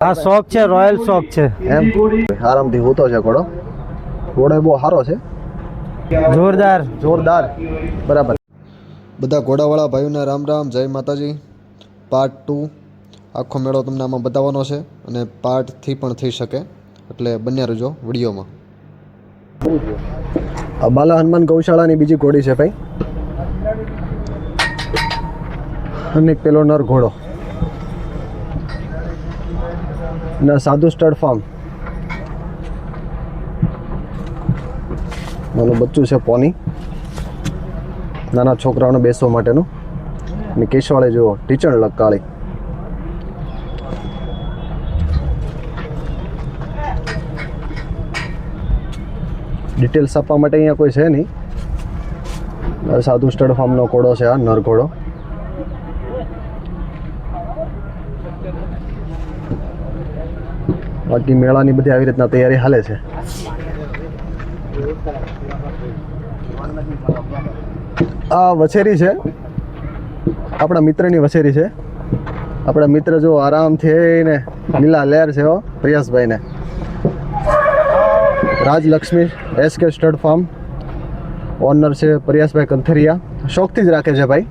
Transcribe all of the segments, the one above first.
આ શોખ છે, રોયલ શોખ છે એમ આરામથી હોતો છે ઘોડો. ઘોડો બહુ સારો છે, જોરદાર જોરદાર. બરાબર. બધા ઘોડાવાળા ભાઈઓને રામ રામ, જય માતાજી. પાર્ટ 2 આખો મેળો તમને આમાં બતાવવાનો છે અને પાર્ટ 3 પણ થઈ શકે, એટલે બન્યા રહેજો વિડીયોમાં. આ બાલા હનુમાન ગૌશાળાની બીજી ઘોડી છે ભાઈ, અને પેલો નર ઘોડો ના સાધુ સ્ટડ ફાર્મ. નાનું બચ્ચું છે પોની, નાના છોકરાઓને બેસવા માટેનું. અને કેશવાળે જુઓ ટીચણ લકાળી. ડિટેલ્સ આપવા માટે અહીંયા કોઈ છે નહીં. સાધુ સ્ટડ ફાર્મનો ઘોડો છે આ નર ઘોડો. બાકી મેળાની બધી આવી રીતના તૈયારી હાલે છે. આ વછેરી છે, આપણા મિત્રની વછેરી છે. આપણા મિત્ર જો આરામથી ને લીલા લહેર છે હો પ્રિયાસભાઈને. Rajlakshmi SK stud farm owner છે પ્રિયાસભાઈ કંથરિયા. શોખથી જ રાખે છે ભાઈ.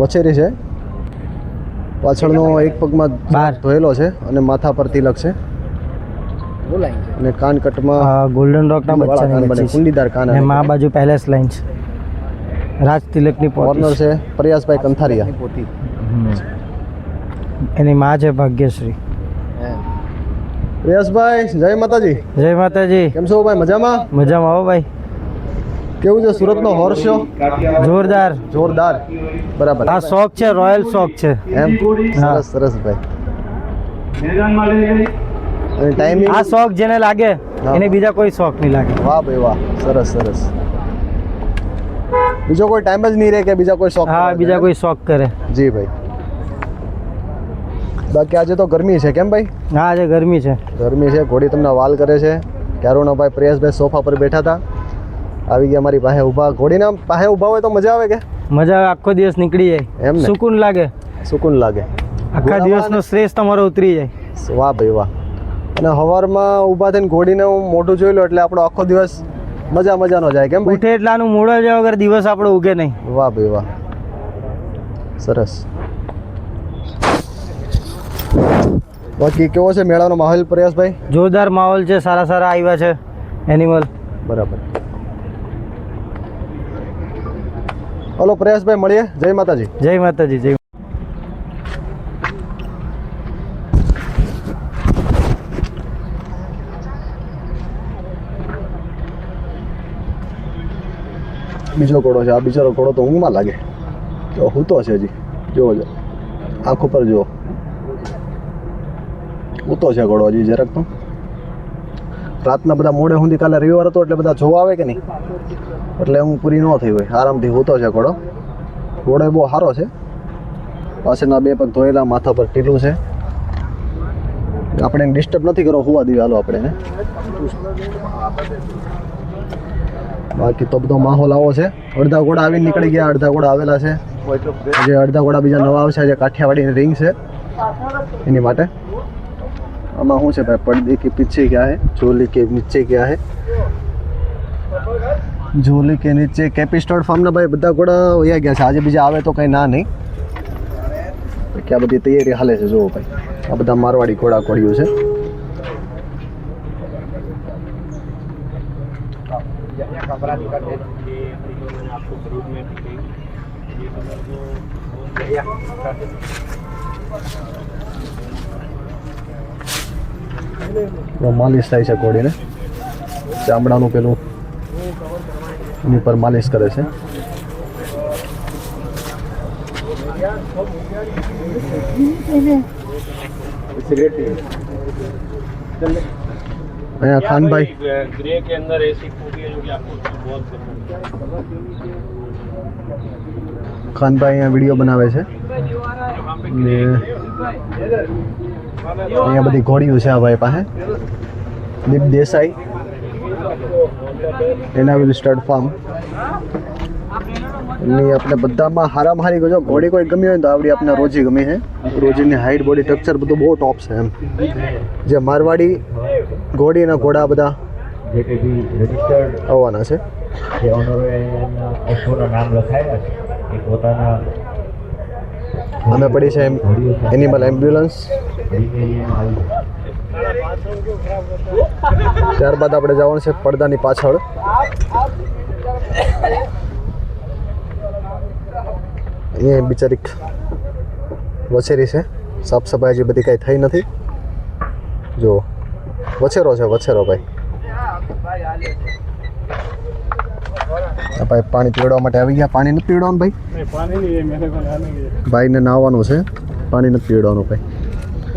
વછેરી છે, પાછળનો એક પગમાં ધોયેલો છે અને માથા પર તિલક છે, અને કાન કટમાં ગોલ્ડન રોક ના બચ્ચા કુંડીદાર કાન. અને મા બાજુ પેલેસ લાઈન છે, રાજ તિલકની ઓનર છે પ્રિયાસભાઈ કંથારિયા. એની માં છે ભાગ્યશ્રી. પ્રિયાસભાઈ જય માતાજી. જય માતાજી. કેમ છો ભાઈ? મજામાં? મજામાં આવો ભાઈ. કેવું છે સુરતનો હોર્સ શો? જોરદાર જોરદાર. બરાબર. આ શોખ છે, રોયલ શોખ છે એમ. સરસ સરસ ભાઈ. અને ટાઈમિંગ, આ શોખ જેને લાગે એને બીજા કોઈ શોખ નહીં લાગે. વાહ ભાઈ વાહ, સરસ સરસ. બીજો કોઈ ટાઈમ જ નહીં રહે કે બીજા કોઈ શોખ? હા, બીજા કોઈ શોખ કરે. જી ભાઈ. બાકી આજે તો ગરમી છે કેમ ભાઈ? હા, આજે ગરમી છે. ગરમી છે. ઘોડી તમને વાલ કરે છે. ક્યારોના ભાઈ પ્રિયાસભાઈ સોફા પર બેઠા હતા, આવી ગયા મારી પાસે ઊભા. ઘોડીના પાસે ઊભા હોય તો મજા આવે કે? મજા આવે, આખો દિવસ નીકળી જાય. એમ ને? સુકૂન લાગે. સુકૂન લાગે. આખા દિવસનો સ્ટ્રેસ તમારો ઉતરી જાય. વાહ ભાઈ વાહ. અને સવારમાં ઊભા થઈને ઘોડીને હું મોઢું જોઈ લો એટલે આપણો આખો દિવસ મજાનો જાય કેમ ભાઈ? ઉઠે એટલાનું મૂળ જ વગર દિવસ આપણો ઉગે નહીં. વાહ ભાઈ વાહ, સરસ. બાકી કેવો છે મેળાનો માહોલ પ્રયાસભાઈ? જોરદાર માહોલ છે, સારા સારા આવ્યા છે એનિમલ. બરાબર. હલો પ્રયાસભાઈ, મળીએ. જય માતાજી. જય માતાજી. જય. બીજો ઘોડો છે. આ બિચારો ઘોડો તો ઊંઘમાં લાગે, જો હૂતો છે હજી. જુઓ જો આંખ ઉપર જુઓ, હૂતો છે ઘોડો હજી જરાક. તો રાતના બધા મોડે સુધી, કાલે રવિવાર હતો એટલે બધા જોવા આવે કે નહીં, એટલે હું પૂરી ન થઈ હોય. આરામથી હૂતો છે ઘોડો. ઘોડો બહુ સારો છે. પાછળના બે પગ ધોયેલા, માથા પર ટીલું છે. આપણે એને ડિસ્ટર્બ નથી કરો, હોવા દઈએ હાલો આપણે એને. બાકી તો બધો માહોલ આવો છે. અડધા ઘોડા આવીને નીકળી ગયા, અડધા ઘોડા આવેલા છે. જે અડધા ઘોડા બીજા નવા આવશે, જે કાઠિયાવાડીની રિંગ છે એની માટે. આમાં શું છે ભાઈ? પડદે કે પીછે ક્યાં હે, झोली के नीचे क्या है, झोली के नीचे. કેપી સ્ટડ ફાર્મના ભાઈ બધા ઘોડા વયા ગયા છે. આજે બીજા આવે તો કંઈ ના નહીં. કે આ બધી તૈયારી હાલે છે. જુઓ ભાઈ, આ બધા મારવાડી ઘોડા ઘોડીઓ છે. માલિશ થાય છે ઘોડીને. ચામડાનું પેલું એની પર માલિશ કરે છે. અહીંયા ખાનભાઈ ग्रे के अंदर ऐसी खूबी है जो कि आपको बहुत पसंद है। ખાનભાઈ અહીંયા વિડીયો બનાવે છે. ને અહીંયા બધી ઘોડીઓ છે આ ભાઈ પાસે. દીપ દેસાઈ, એનાવિલ સ્ટડ ફાર્મ. ની આપણે બધામાં હારામાં હારી જો ઘોડી કોઈ ગમી હોય ને તો આવડી આપણે રોજી ગમી છે. રોજીની હાઈટ બોડી સ્ટ્રક્ચર બધું બહુ ટોપ છે એમ. જે મારવાડી ઘોડી અને ઘોડા બધા આવવાના છે. જે ઓનરોએ પશુના નામ લખાયેલા છે એ પોતાના અમે પડી છે એનિમલ એમ્બ્યુલન્સ. ત્યારબાદ આપણે જવાનું છે પડદાની પાછળ. અહીંયા બિચારીક વછેરી છે. સાફ સફાઈ હજી બધી કાંઈ થઈ નથી. જો વછેરો છે વછેરો ભાઈ. ભાઈ પાણી પીવડાવવા માટે આવી ગયા. પાણી નથી પીવડાવવાનું ભાઈ? नहीं पानी नहीं है मेरे को लाने के ભાઈને નાહવાનું છે. પાણી નથી પીવડાવવાનું ભાઈ.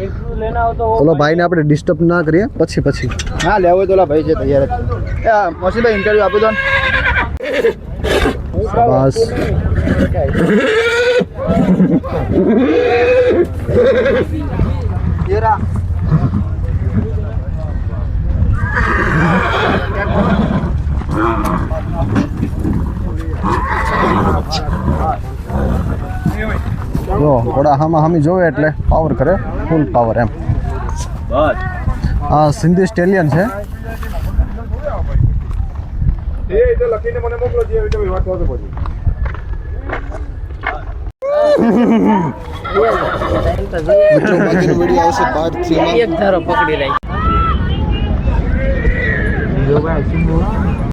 इंटरव्यू लेना हो तो वो ઓલો ભાઈને આપણે ડિસ્ટર્બ ના કરીએ. પછી હા લેવો હોય તો ઓલા ભાઈ છે તૈયાર જ. મોસીભાઈ ઇન્ટરવ્યુ આપી દો ને. બસ જો ઘોડા હામી જોવે એટલે પાવર કરે. ફૂલ પાવર એમ. આ સિંધી સ્ટેલિયન છે. મિત્રો બાકીનો વિડીયો આવશે પાર્ટ 3 માં. એક ધારો પકડી લઈ.